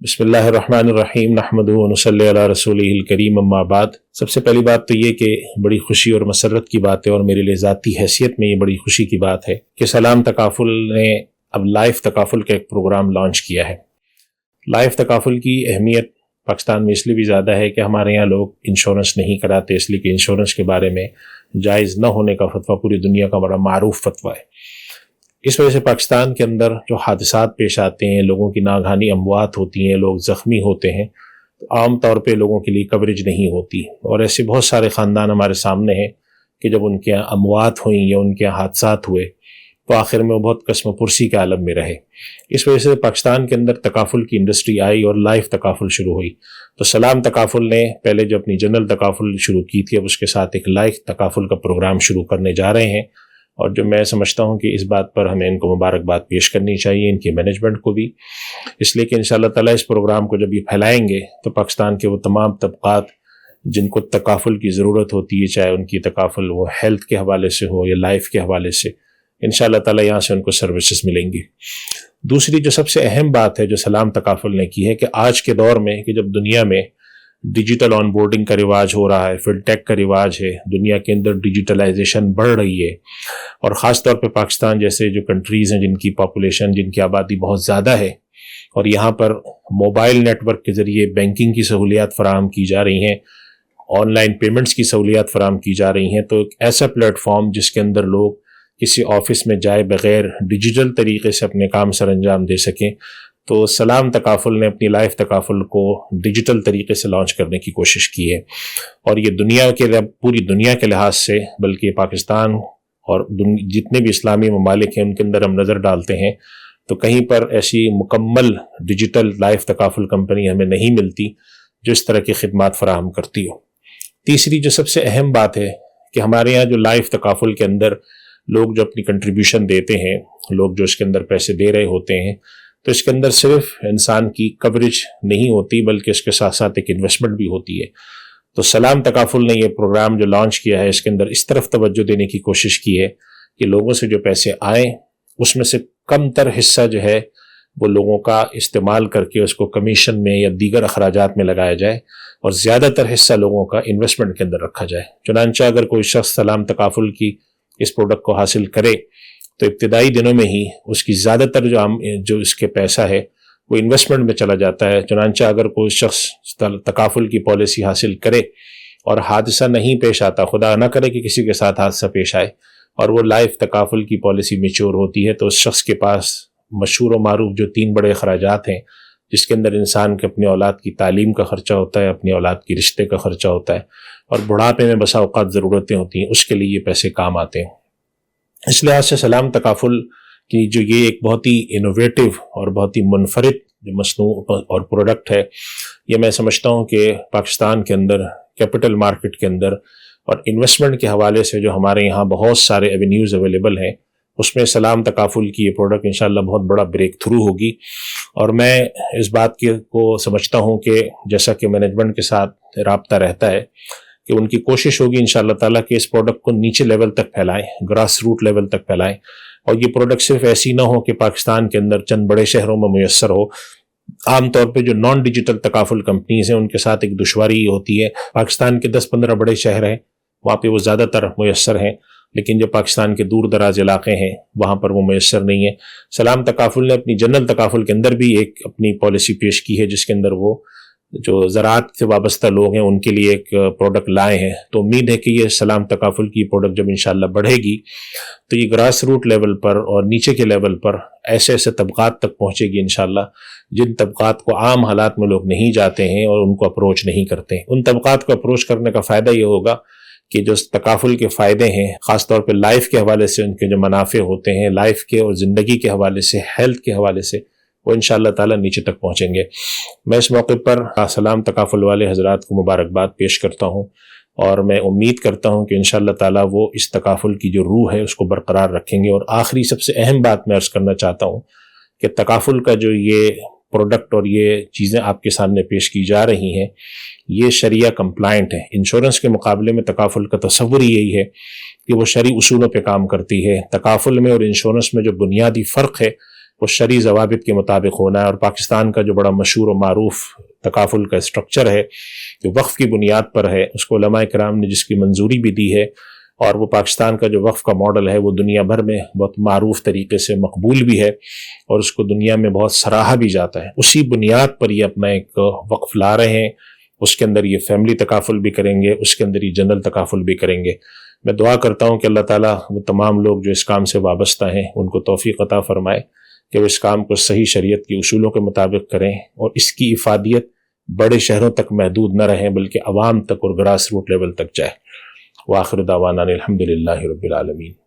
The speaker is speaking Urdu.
بسم اللہ الرحمن الرحیم نحمدہ ونصلی علی رسولہ الکریم اما بعد۔ سب سے پہلی بات تو یہ کہ بڑی خوشی اور مسرت کی بات ہے، اور میرے لیے ذاتی حیثیت میں یہ بڑی خوشی کی بات ہے کہ سلام تکافل نے اب لائف تکافل کا ایک پروگرام لانچ کیا ہے۔ لائف تکافل کی اہمیت پاکستان میں اس لیے بھی زیادہ ہے کہ ہمارے یہاں لوگ انشورنس نہیں کراتے، اس لیے کہ انشورنس کے بارے میں جائز نہ ہونے کا فتویٰ پوری دنیا کا بڑا معروف فتویٰ ہے۔ اس وجہ سے پاکستان کے اندر جو حادثات پیش آتے ہیں، لوگوں کی ناگہانی اموات ہوتی ہیں، لوگ زخمی ہوتے ہیں، تو عام طور پہ لوگوں کے لیے کوریج نہیں ہوتی، اور ایسے بہت سارے خاندان ہمارے سامنے ہیں کہ جب ان کے یہاں اموات ہوئیں یا ان کے یہاں حادثات ہوئے تو آخر میں وہ بہت قسم پرسی کے عالم میں رہے۔ اس وجہ سے پاکستان کے اندر تکافل کی انڈسٹری آئی اور لائف تکافل شروع ہوئی۔ تو سلام تکافل نے پہلے جو اپنی جنرل تکافل شروع کی تھی، اب اس کے ساتھ ایک لائف تکافل کا پروگرام شروع کرنے جا رہے ہیں، اور جو میں سمجھتا ہوں کہ اس بات پر ہمیں ان کو مبارکباد پیش کرنی چاہیے، ان کی مینجمنٹ کو بھی، اس لیے کہ انشاءاللہ تعالیٰ اس پروگرام کو جب یہ پھیلائیں گے تو پاکستان کے وہ تمام طبقات جن کو تکافل کی ضرورت ہوتی ہے، چاہے ان کی تکافل وہ ہیلتھ کے حوالے سے ہو یا لائف کے حوالے سے، انشاءاللہ تعالیٰ یہاں سے ان کو سروسز ملیں گی۔ دوسری جو سب سے اہم بات ہے جو سلام تکافل نے کی ہے کہ آج کے دور میں کہ جب دنیا میں ڈیجیٹل آن بورڈنگ کا رواج ہو رہا ہے، فن ٹیک کا رواج ہے، دنیا کے اندر ڈیجیٹلائزیشن بڑھ رہی ہے، اور خاص طور پہ پاکستان جیسے جو کنٹریز ہیں جن کی پاپولیشن، جن کی آبادی بہت زیادہ ہے، اور یہاں پر موبائل نیٹ ورک کے ذریعے بینکنگ کی سہولیات فراہم کی جا رہی ہیں، آن لائن پیمنٹس کی سہولیات فراہم کی جا رہی ہیں، تو ایک ایسا پلیٹ فارم جس کے اندر لوگ کسی آفس میں جائے بغیر ڈیجیٹل طریقے سے اپنے کام سر انجام دے سکیں، تو سلام تکافل نے اپنی لائف تکافل کو ڈیجیٹل طریقے سے لانچ کرنے کی کوشش کی ہے، اور یہ پوری دنیا کے لحاظ سے، بلکہ پاکستان اور جتنے بھی اسلامی ممالک ہیں ان کے اندر ہم نظر ڈالتے ہیں تو کہیں پر ایسی مکمل ڈیجیٹل لائف تکافل کمپنی ہمیں نہیں ملتی جو اس طرح کی خدمات فراہم کرتی ہو۔ تیسری جو سب سے اہم بات ہے کہ ہمارے یہاں جو لائف تکافل کے اندر لوگ جو اپنی کنٹریبیوشن دیتے ہیں، لوگ جو اس کے اندر پیسے دے رہے ہوتے ہیں، تو اس کے اندر صرف انسان کی کوریج نہیں ہوتی بلکہ اس کے ساتھ ساتھ ایک انویسٹمنٹ بھی ہوتی ہے۔ تو سلام تکافل نے یہ پروگرام جو لانچ کیا ہے، اس کے اندر اس طرف توجہ دینے کی کوشش کی ہے کہ لوگوں سے جو پیسے آئیں اس میں سے کم تر حصہ جو ہے وہ لوگوں کا استعمال کر کے اس کو کمیشن میں یا دیگر اخراجات میں لگایا جائے، اور زیادہ تر حصہ لوگوں کا انویسٹمنٹ کے اندر رکھا جائے۔ چنانچہ اگر کوئی شخص سلام تکافل کی اس پروڈکٹ کو حاصل کرے تو ابتدائی دنوں میں ہی اس کی زیادہ تر جو اس کے پیسہ ہے وہ انویسٹمنٹ میں چلا جاتا ہے۔ چنانچہ اگر کوئی شخص تکافل کی پالیسی حاصل کرے اور حادثہ نہیں پیش آتا، خدا نہ کرے کہ کسی کے ساتھ حادثہ پیش آئے، اور وہ لائف تکافل کی پالیسی میچور ہوتی ہے، تو اس شخص کے پاس مشہور و معروف جو 3 بڑے اخراجات ہیں، جس کے اندر انسان کے اپنی اولاد کی تعلیم کا خرچہ ہوتا ہے، اپنی اولاد کی رشتے کا خرچہ ہوتا ہے، اور بڑھاپے میں بسا اوقات ضرورتیں ہوتی ہیں، اس کے لیے یہ پیسے کام آتے ہیں۔ اس لحاظ سے سلام تکافل کی جو یہ ایک بہت ہی انوویٹو اور بہت ہی منفرد جو مصنوع اور پروڈکٹ ہے، یہ میں سمجھتا ہوں کہ پاکستان کے اندر کیپٹل مارکیٹ کے اندر اور انویسٹمنٹ کے حوالے سے جو ہمارے یہاں بہت سارے ایونیوز اویلیبل ہیں، اس میں سلام تکافل کی یہ پروڈکٹ انشاءاللہ بہت بڑا بریک تھرو ہوگی۔ اور میں اس بات کو سمجھتا ہوں کہ جیسا کہ مینجمنٹ کے ساتھ رابطہ رہتا ہے کہ ان کی کوشش ہوگی انشاءاللہ تعالیٰ کہ اس پروڈکٹ کو نیچے لیول تک پھیلائیں، گراس روٹ لیول تک پھیلائیں، اور یہ پروڈکٹ صرف ایسی نہ ہو کہ پاکستان کے اندر چند بڑے شہروں میں میسر ہو۔ عام طور پہ جو نان ڈیجیٹل تکافل کمپنیز ہیں ان کے ساتھ ایک دشواری ہوتی ہے، پاکستان کے 10-15 بڑے شہر ہیں، وہاں پہ وہ زیادہ تر میسر ہیں، لیکن جو پاکستان کے دور دراز علاقے ہیں وہاں پر وہ میسر نہیں ہے۔ سلام تکافل نے اپنی جنرل تکافل کے اندر بھی ایک اپنی پالیسی پیش کی ہے، جس کے اندر وہ جو زراعت سے وابستہ لوگ ہیں ان کے لیے ایک پروڈکٹ لائے ہیں۔ تو امید ہے کہ یہ سلام تکافل کی پروڈکٹ جب انشاءاللہ بڑھے گی تو یہ گراس روٹ لیول پر اور نیچے کے لیول پر ایسے ایسے طبقات تک پہنچے گی انشاءاللہ جن طبقات کو عام حالات میں لوگ نہیں جاتے ہیں اور ان کو اپروچ نہیں کرتے ہیں۔ ان طبقات کو اپروچ کرنے کا فائدہ یہ ہوگا کہ جو تکافل کے فائدے ہیں، خاص طور پہ لائف کے حوالے سے ان کے جو منافع ہوتے ہیں، لائف کے اور زندگی کے حوالے سے، ہیلتھ کے حوالے سے، وہ انشاءاللہ تعالیٰ نیچے تک پہنچیں گے۔ میں اس موقع پر سلام تکافل والے حضرات کو مبارکباد پیش کرتا ہوں، اور میں امید کرتا ہوں کہ انشاءاللہ تعالیٰ وہ اس تکافل کی جو روح ہے اس کو برقرار رکھیں گے۔ اور آخری سب سے اہم بات میں عرض کرنا چاہتا ہوں کہ تکافل کا جو یہ پروڈکٹ اور یہ چیزیں آپ کے سامنے پیش کی جا رہی ہیں، یہ شریعہ کمپلائنٹ ہے۔ انشورنس کے مقابلے میں تکافل کا تصور ہی یہی ہے کہ وہ شرعی اصولوں پہ کام کرتی ہے۔ تکافل میں اور انشورنس میں جو بنیادی فرق ہے وہ شرعی ضوابط کے مطابق ہونا ہے۔ اور پاکستان کا جو بڑا مشہور و معروف تکافل کا اسٹرکچر ہے جو وقف کی بنیاد پر ہے، اس کو علماء کرام نے جس کی منظوری بھی دی ہے، اور وہ پاکستان کا جو وقف کا ماڈل ہے وہ دنیا بھر میں بہت معروف طریقے سے مقبول بھی ہے اور اس کو دنیا میں بہت سراہا بھی جاتا ہے، اسی بنیاد پر یہ اپنا ایک وقف لا رہے ہیں۔ اس کے اندر یہ فیملی تکافل بھی کریں گے، اس کے اندر یہ جنرل تکافل بھی کریں گے۔ میں دعا کرتا ہوں کہ اللہ تعالیٰ وہ تمام لوگ جو اس کام سے وابستہ ہیں ان کو توفیق عطا فرمائے کہ وہ اس کام کو صحیح شریعت کے اصولوں کے مطابق کریں، اور اس کی افادیت بڑے شہروں تک محدود نہ رہیں بلکہ عوام تک اور گراس روٹ لیول تک جائے۔ وآخر دعوانا الحمدللہ رب العالمین۔